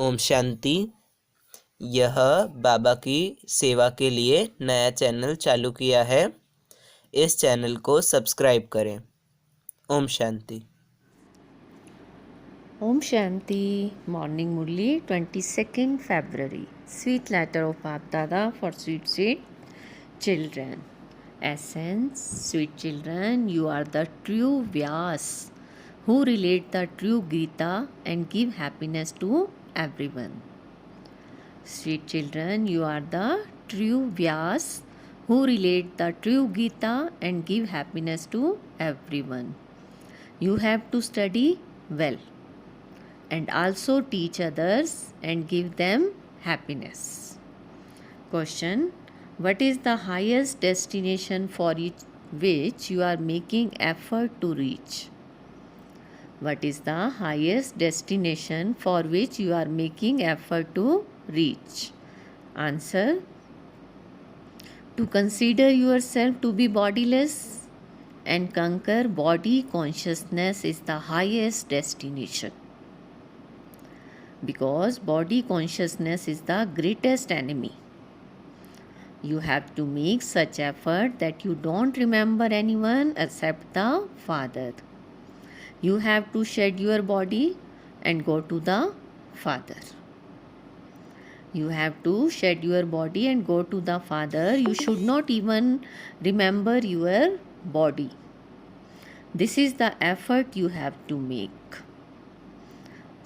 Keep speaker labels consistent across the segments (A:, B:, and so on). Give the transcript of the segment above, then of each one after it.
A: ओम शांति। यह बाबा की सेवा के लिए नया चैनल चालू किया है। इस चैनल को सब्सक्राइब करें। Om Shanti.
B: Om Shanti, Morning Murli, 22nd February. Sweet letter of Bap Dada for sweet children. Essence, sweet children, you are the true Vyas who relate the true Gita and give happiness to everyone. Sweet children, you are the true Vyas who relate the true Gita and give happiness to everyone. You have to study well and also teach others and give them happiness. Question: what is the highest destination for which you are making effort to reach? What is the highest destination for which you are making effort to reach? Answer: to consider yourself to be bodiless and conquer body consciousness is the highest destination. Because body consciousness is the greatest enemy. You have to make such effort that you don't remember anyone except the Father. You have to shed your body and go to the Father. You have to shed your body and go to the Father. You should not even remember your body. This is the effort you have to make.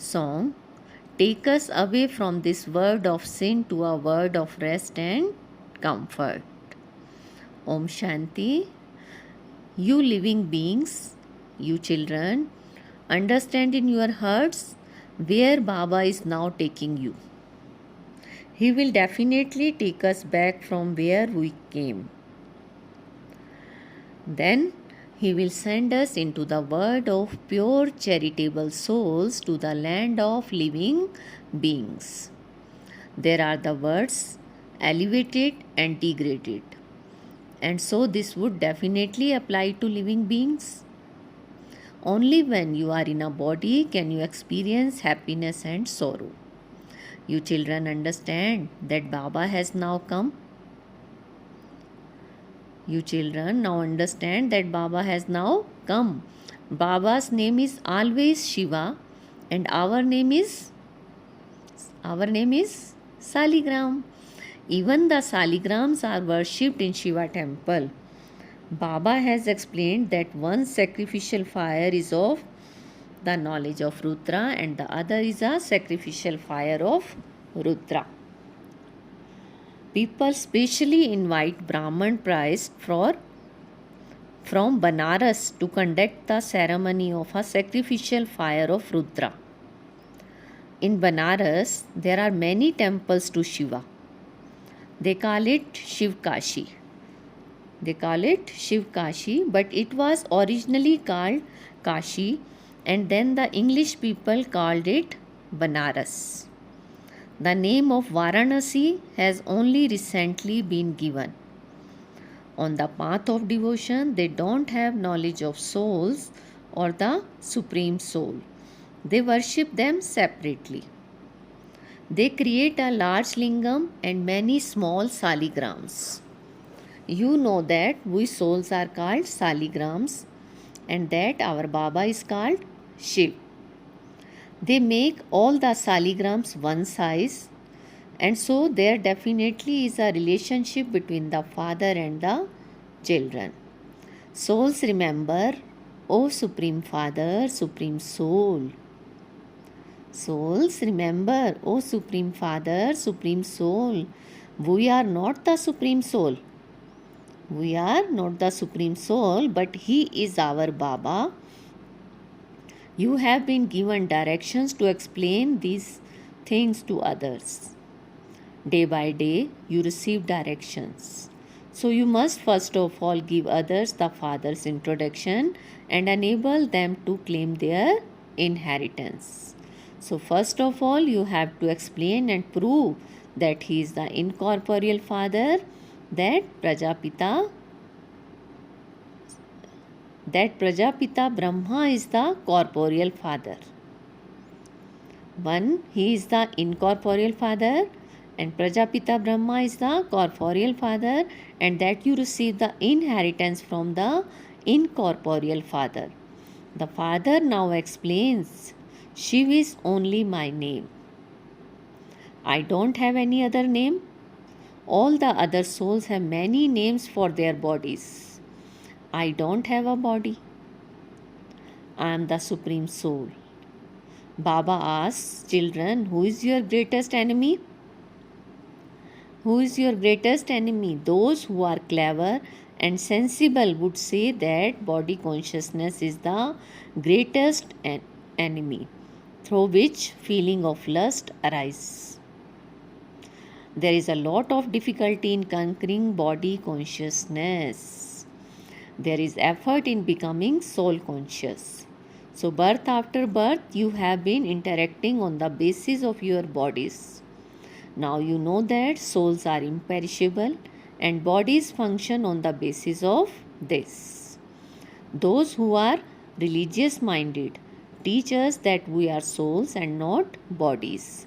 B: Song: take us away from this world of sin to a world of rest and comfort. Om Shanti. You living beings, you children, understand in your hearts where Baba is now taking you. He will definitely take us back from where we came. Then He will send us into the world of pure charitable souls to the land of living beings. There are the words elevated and degraded. And so this would definitely apply to living beings. Only when you are in a body can you experience happiness and sorrow. You children understand that Baba has now come. You children now understand that Baba has now come. Baba's name is always Shiva and our name is Saligram. Even the Saligrams are worshipped in Shiva temple. Baba has explained that one sacrificial fire is of the knowledge of Rudra and the other is a sacrificial fire of Rudra. People specially invite Brahman priests from Banaras to conduct the ceremony of a sacrificial fire of Rudra. In Banaras, there are many temples to Shiva. They call it Shiv Kashi. But it was originally called Kashi and then the English people called it Banaras. The name of Varanasi has only recently been given. On the path of devotion, they don't have knowledge of souls or the Supreme Soul. They worship them separately. They create a large lingam and many small saligrams. You know that we souls are called saligrams and that our Baba is called Shiv. They make all the saligrams one size and so there definitely is a relationship between the father and the children. Souls remember, O Supreme Father, Supreme Soul. Souls remember, O Supreme Father, Supreme Soul. We are not the Supreme Soul. We are not the Supreme Soul, but He is our Baba. You have been given directions to explain these things to others. Day by day, you receive directions. So you must first of all give others the Father's introduction and enable them to claim their inheritance. So first of all, you have to explain and prove that He is the incorporeal Father, that Prajapita Brahma is the corporeal father. One, he is the incorporeal father, and Prajapita Brahma is the corporeal father, and that you receive the inheritance from the incorporeal father. The father now explains, Shiv is only my name. I don't have any other name. All the other souls have many names for their bodies. I don't have a body. I am the Supreme Soul. Baba asks children, who is your greatest enemy? Who is your greatest enemy? Those who are clever and sensible would say that body consciousness is the greatest enemy through which feeling of lust arises. There is a lot of difficulty in conquering body consciousness. There is effort in becoming soul conscious. So, birth after birth, you have been interacting on the basis of your bodies. Now you know that souls are imperishable and bodies function on the basis of this. Those who are religious minded teach us that we are souls and not bodies.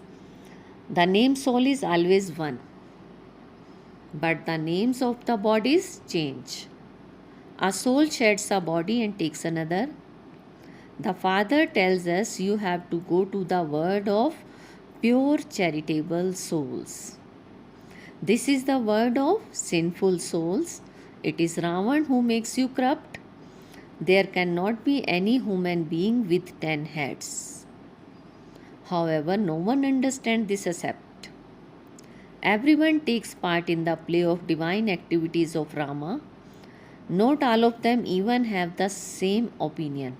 B: The name soul is always one, but the names of the bodies change. A soul sheds a body and takes another. The Father tells us you have to go to the word of pure charitable souls. This is the word of sinful souls. It is Ravan who makes you corrupt. There cannot be any human being with 10 heads. However, no one understands this except. Everyone takes part in the play of divine activities of Rama. Not all of them even have the same opinion.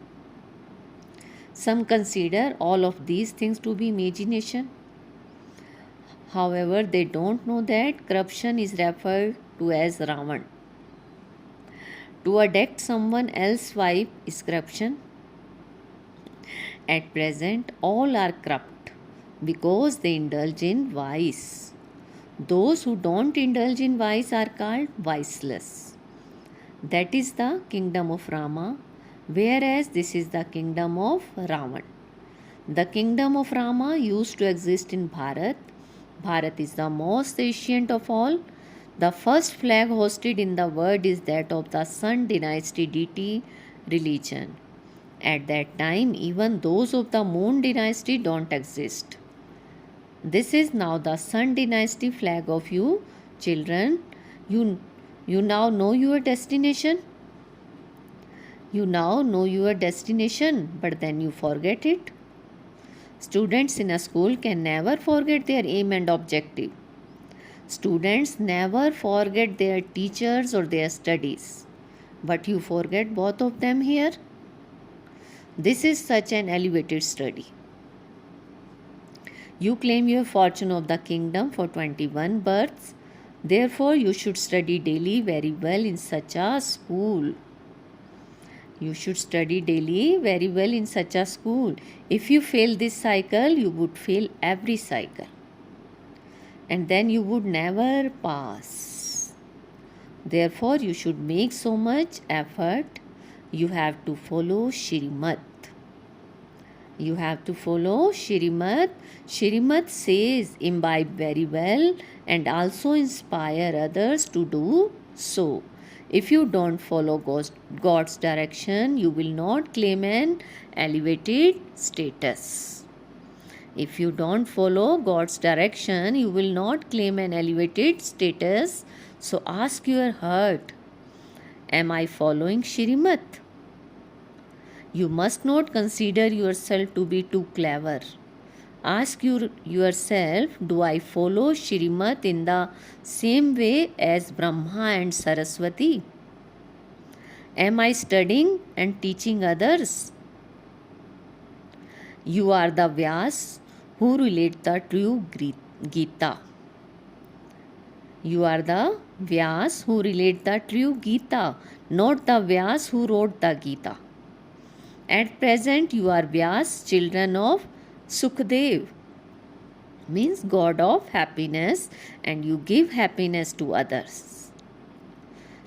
B: Some consider all of these things to be imagination. However, they don't know that corruption is referred to as Ravan. To adopt someone else's wife is corruption. At present, all are corrupt because they indulge in vice. Those who don't indulge in vice are called viceless. That is the kingdom of Rama, whereas this is the kingdom of Ravan. The kingdom of Rama used to exist in Bharat. Bharat is the most ancient of all. The first flag hosted in the world is that of the Sun dynasty deity religion. At that time, even those of the Moon dynasty don't exist. This is now the Sun dynasty flag of you children. You now know your destination. You now know your destination, but then you forget it. Students in a school can never forget their aim and objective. Students never forget their teachers or their studies, but you forget both of them here. This is such an elevated study. You claim your fortune of the kingdom for 21 births. Therefore, you should study daily very well in such a school. You should study daily very well in such a school. If you fail this cycle, you would fail every cycle. And then you would never pass. Therefore, you should make so much effort. You have to follow Shrimad. You have to follow Shrimad. Shrimad says imbibe very well and also inspire others to do so. If you don't follow God's direction, you will not claim an elevated status. If you don't follow God's direction, you will not claim an elevated status. So ask your heart, am I following Shrimad? You must not consider yourself to be too clever. Ask yourself, do I follow Shrimad in the same way as Brahma and Saraswati? Am I studying and teaching others? You are the Vyas who relate the true Gita. You are the Vyas who relate the true Gita, not the Vyas who wrote the Gita. At present, you are Vyas, children of Sukhdev, means God of happiness, and you give happiness to others.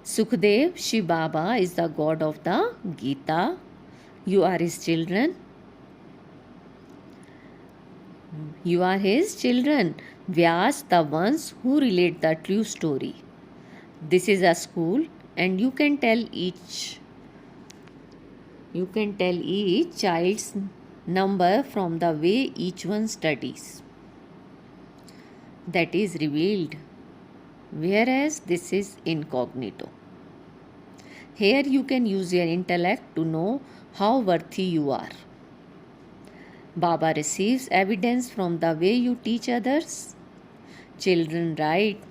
B: Sukhdev, Shiv Baba, is the God of the Gita. You are his children. You are his children. Vyas, the ones who relate the true story. This is a school, and you can tell each child's number from the way each one studies. That is revealed, whereas this is incognito. Here you can use your intellect to know how worthy you are. Baba receives evidence from the way you teach others. Children write,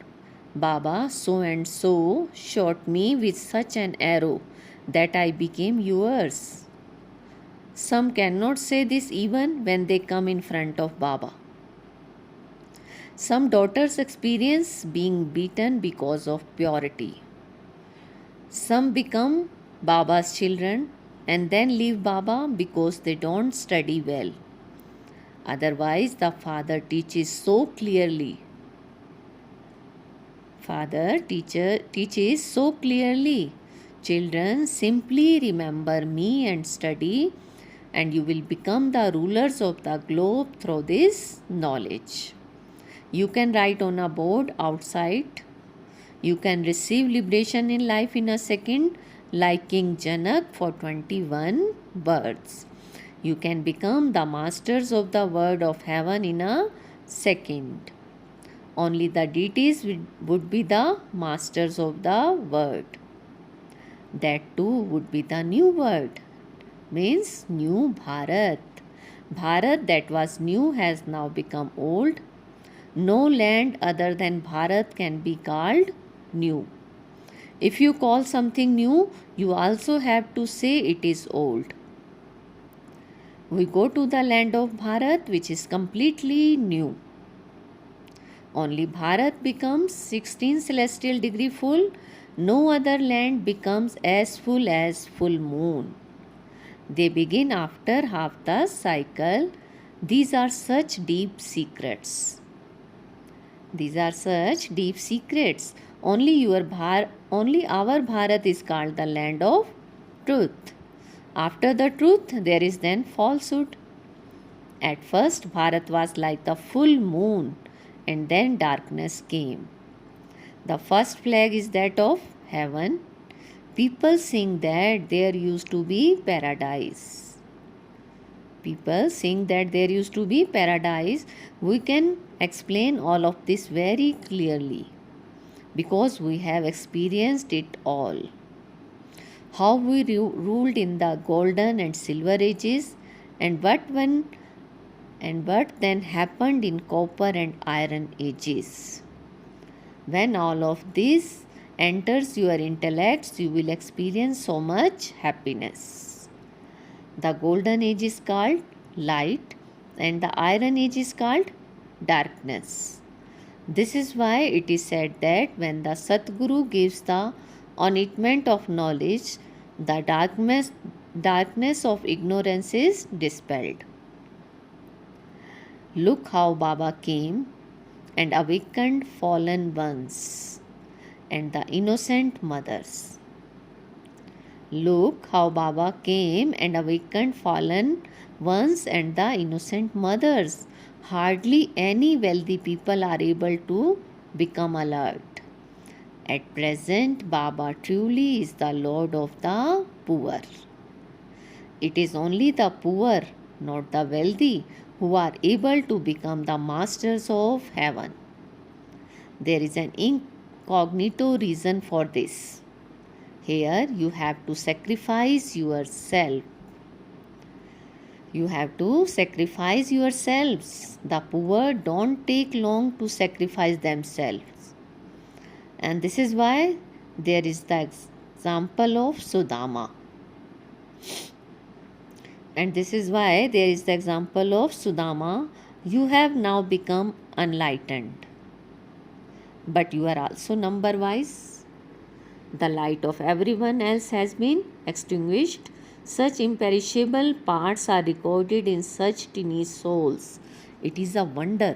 B: Baba, so and so shot me with such an arrow that I became yours. Some cannot say this even when they come in front of Baba. Some daughters experience being beaten because of purity. Some become Baba's children and then leave Baba because they don't study well. Otherwise, the Father teaches so clearly. Teaches so clearly. Children, simply remember me and study, and you will become the rulers of the globe through this knowledge. You can write on a board outside. You can receive liberation in life in a second, like King Janak for 21 births. You can become the masters of the word of heaven in a second. Only the deities would be the masters of the word. That too would be the new word, means new Bharat. Bharat that was new has now become old. No land other than Bharat can be called new. If you call something new, you also have to say it is old. We go to the land of Bharat, which is completely new. Only Bharat becomes 16 celestial degree full. No other land becomes as full moon. They begin after half the cycle. These are such deep secrets. Only our Bharat is called the land of truth. After the truth, there is then falsehood. At first, Bharat was like the full moon, and then darkness came. The first flag is that of heaven. People sing that there used to be paradise. We can explain all of this very clearly because we have experienced it all. How we ruled in the golden and silver ages, and what then happened in copper and iron ages. When all of this enters your intellects, you will experience so much happiness. The golden age is called light and the iron age is called darkness. This is why it is said that when the Satguru gives the ointment of knowledge, the darkness of ignorance is dispelled. Look how Baba came and awakened fallen ones and the innocent mothers. Look how Baba came and awakened fallen ones and the innocent mothers. Hardly any wealthy people are able to become alert. At present, Baba truly is the Lord of the poor. It is only the poor, not the wealthy, who are able to become the masters of heaven. There is an incognito reason for this. Here you have to sacrifice yourself. You have to sacrifice yourselves. The poor don't take long to sacrifice themselves. And this is why there is the example of Sudama. You have now become enlightened. But you are also number wise. The light of everyone else has been extinguished. Such imperishable parts are recorded in such tiny souls. It is a wonder.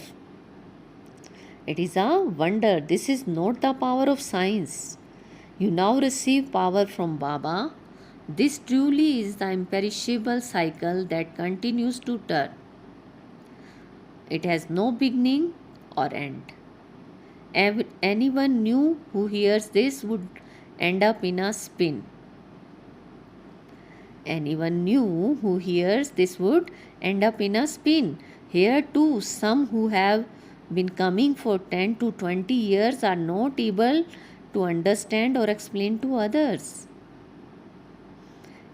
B: This is not the power of science. You now receive power from Baba. This truly is the imperishable cycle that continues to turn. It has no beginning or end. Anyone new who hears this would end up in a spin. Anyone new who hears this would end up in a spin. Here too, some who have been coming for 10 to 20 years are not able to understand or explain to others.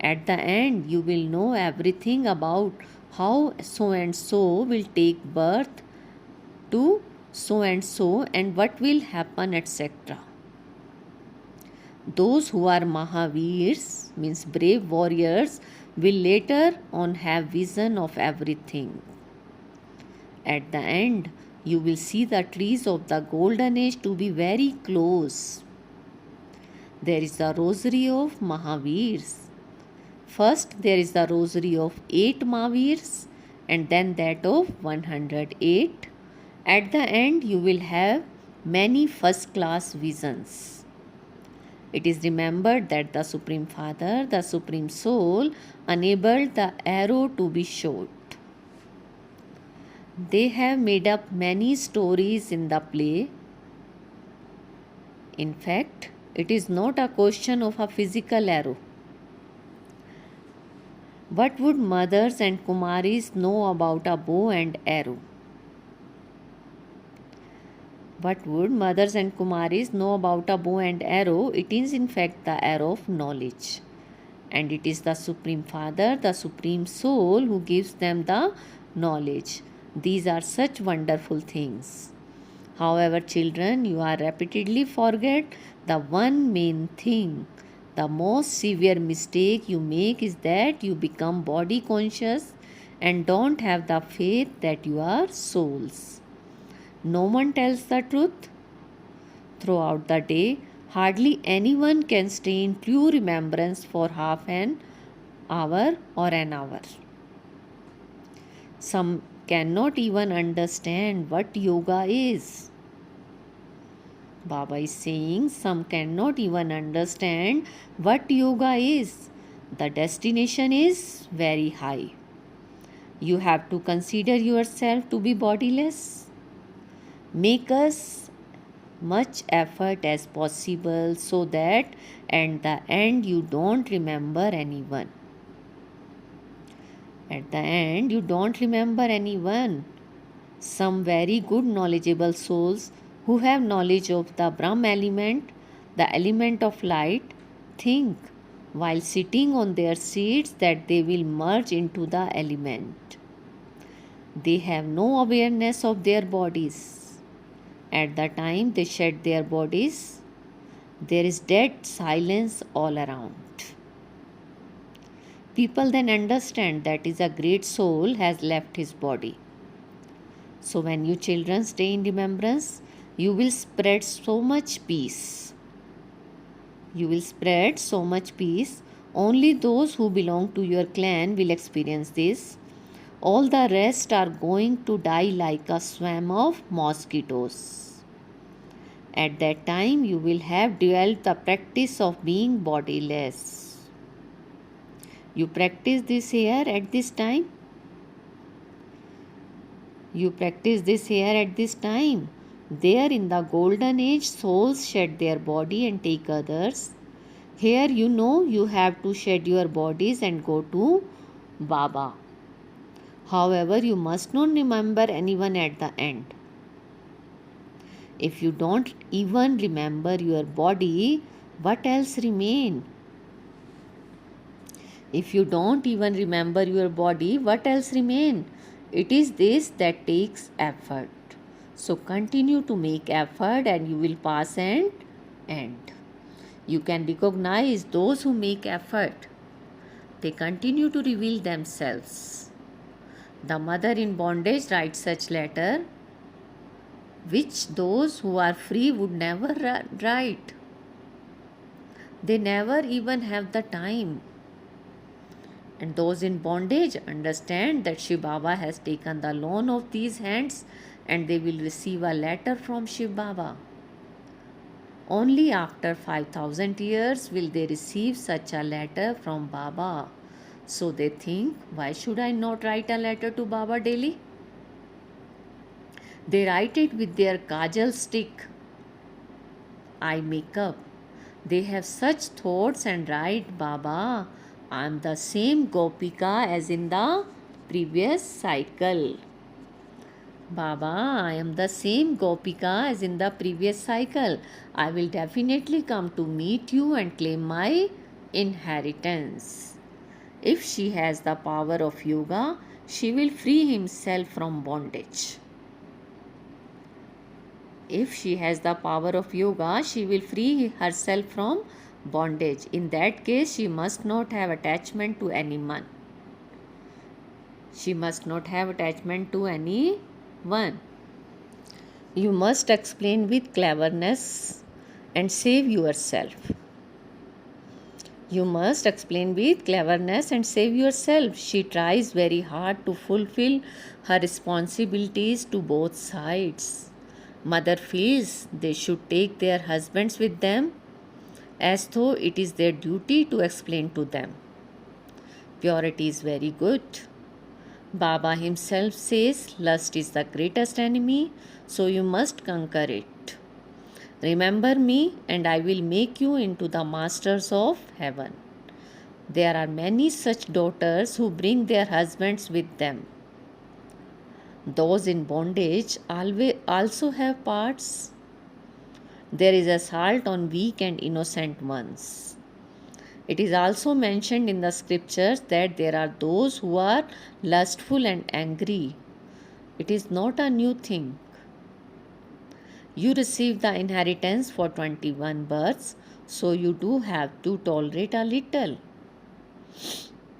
B: At the end, you will know everything about how so and so will take birth to so and what will happen, etc. Those who are Mahaveers, means brave warriors, will later on have vision of everything. At the end, you will see the trees of the golden age to be very close. There is the rosary of Mahaveers. First, there is the rosary of 8 Mahaveers and then that of 108. At the end, you will have many first class visions. It is remembered that the Supreme Father, the Supreme Soul, enabled the arrow to be shot. They have made up many stories in the play. In fact, it is not a question of a physical arrow. What would mothers and kumaris know about a bow and arrow? What would mothers and kumaris know about a bow and arrow? It is in fact the arrow of knowledge. And it is the Supreme Father, the Supreme Soul who gives them the knowledge. These are such wonderful things. However, children, you are repeatedly forget the one main thing. The most severe mistake you make is that you become body conscious and don't have the faith that you are souls. No one tells the truth. Throughout the day, hardly anyone can stay in pure remembrance for half an hour or an hour. Some cannot even understand what yoga is. Baba is saying some cannot even understand what yoga is. The destination is very high. You have to consider yourself to be bodiless. Make as much effort as possible so that at the end you don't remember anyone. At the end you don't remember anyone. Some very good knowledgeable souls who have knowledge of the Brahma element, the element of light, think while sitting on their seats that they will merge into the element. They have no awareness of their bodies. At the time they shed their bodies, there is dead silence all around. People then understand that is a great soul has left his body. So when you children stay in remembrance, you will spread so much peace. You will spread so much peace. Only those who belong to your clan will experience this. All the rest are going to die like a swarm of mosquitoes. At that time, you will have developed the practice of being bodiless. You practice this here at this time. You practice this here at this time. There in the golden age, souls shed their body and take others. Here you know you have to shed your bodies and go to Baba. However, you must not remember anyone at the end. If you don't even remember your body, what else remain? If you don't even remember your body, what else remain? It is this that takes effort. So continue to make effort and you will pass and end. You can recognize those who make effort. They continue to reveal themselves. The mother in bondage writes such letter which those who are free would never write. They never even have the time. And those in bondage understand that Shiv Baba has taken the loan of these hands and they will receive a letter from Shiv Baba. Only after 5,000 years will they receive such a letter from Baba. So they think, why should I not write a letter to Baba daily? They write it with their kajal stick, eye makeup. They have such thoughts and write, Baba, I am the same Gopika as in the previous cycle. Baba, I am the same Gopika as in the previous cycle. I will definitely come to meet you and claim my inheritance. If she has the power of yoga, she will free himself from bondage. If she has the power of yoga, she will free herself from bondage. In that case, she must not have attachment to anyone. She must not have attachment to anyone. You must explain with cleverness and save yourself. You must explain with cleverness and save yourself. She tries very hard to fulfill her responsibilities to both sides. Mother feels they should take their husbands with them as though it is their duty to explain to them. Purity is very good. Baba himself says lust is the greatest enemy, so you must conquer it. Remember me, and I will make you into the masters of heaven. There are many such daughters who bring their husbands with them. Those in bondage also have parts. There is assault on weak and innocent ones. It is also mentioned in the scriptures that there are those who are lustful and angry. It is not a new thing. You receive the inheritance for 21 births, so you do have to tolerate a little.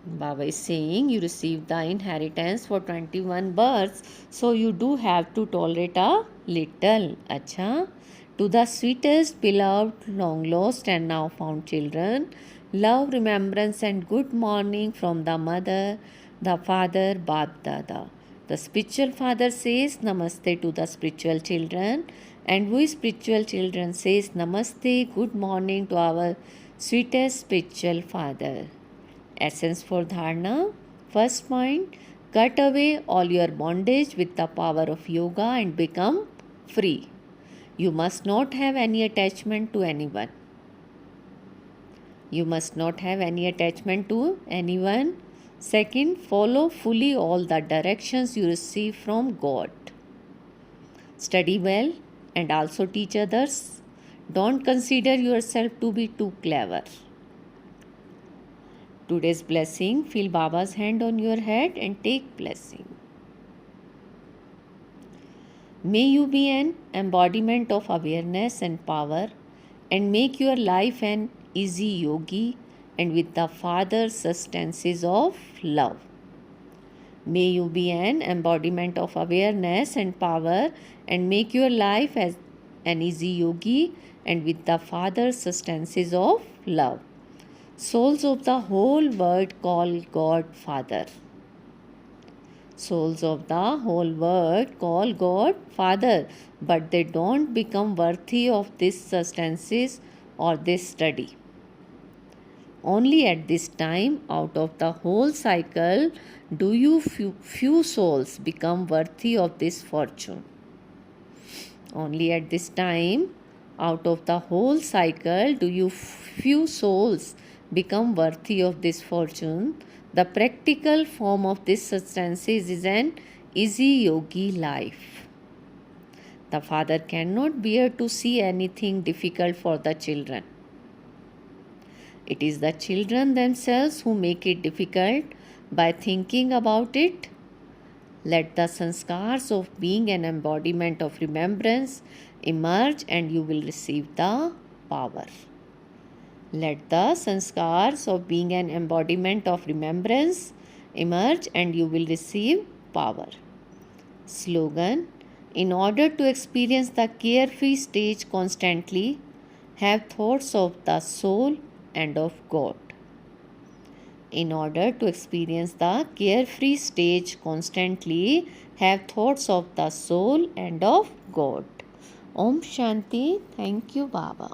B: Baba is saying you receive the inheritance for 21 births, so you do have to tolerate a little. Acha. To the sweetest, beloved, long lost, and now found children, love, remembrance, and good morning from the mother, the father, Bap Dada. The spiritual father says Namaste to the spiritual children, and we spiritual children says Namaste, good morning to our sweetest spiritual father. Essence for Dharana. First point, cut away all your bondage with the power of yoga and become free. You must not have any attachment to anyone. You must not have any attachment to anyone. Second, follow fully all the directions you receive from God. Study well and also teach others. Don't consider yourself to be too clever. Today's blessing, feel Baba's hand on your head and take blessing. May you be an embodiment of awareness and power and make your life an easy yogi and with the Father's sustenances of love. May you be an embodiment of awareness and power and make your life as an easy yogi and with the Father's sustenances of love. Souls of the whole world call God Father. Souls of the whole world call God Father, but they don't become worthy of this sustenances or this study. Only at this time, out of the whole cycle, do you few souls become worthy of this fortune. Only at this time, out of the whole cycle, do you few souls become worthy of this fortune. The practical form of this sustenances is an easy yogi life. The father cannot bear to see anything difficult for the children. It is the children themselves who make it difficult by thinking about it. Let the sanskars of being an embodiment of remembrance emerge and you will receive the power. Let the sanskars of being an embodiment of remembrance emerge and you will receive power. Slogan: in order to experience the carefree stage constantly, have thoughts of the soul and of God. In order to experience the carefree stage constantly, have thoughts of the soul and of God. Om Shanti. Thank you, Baba.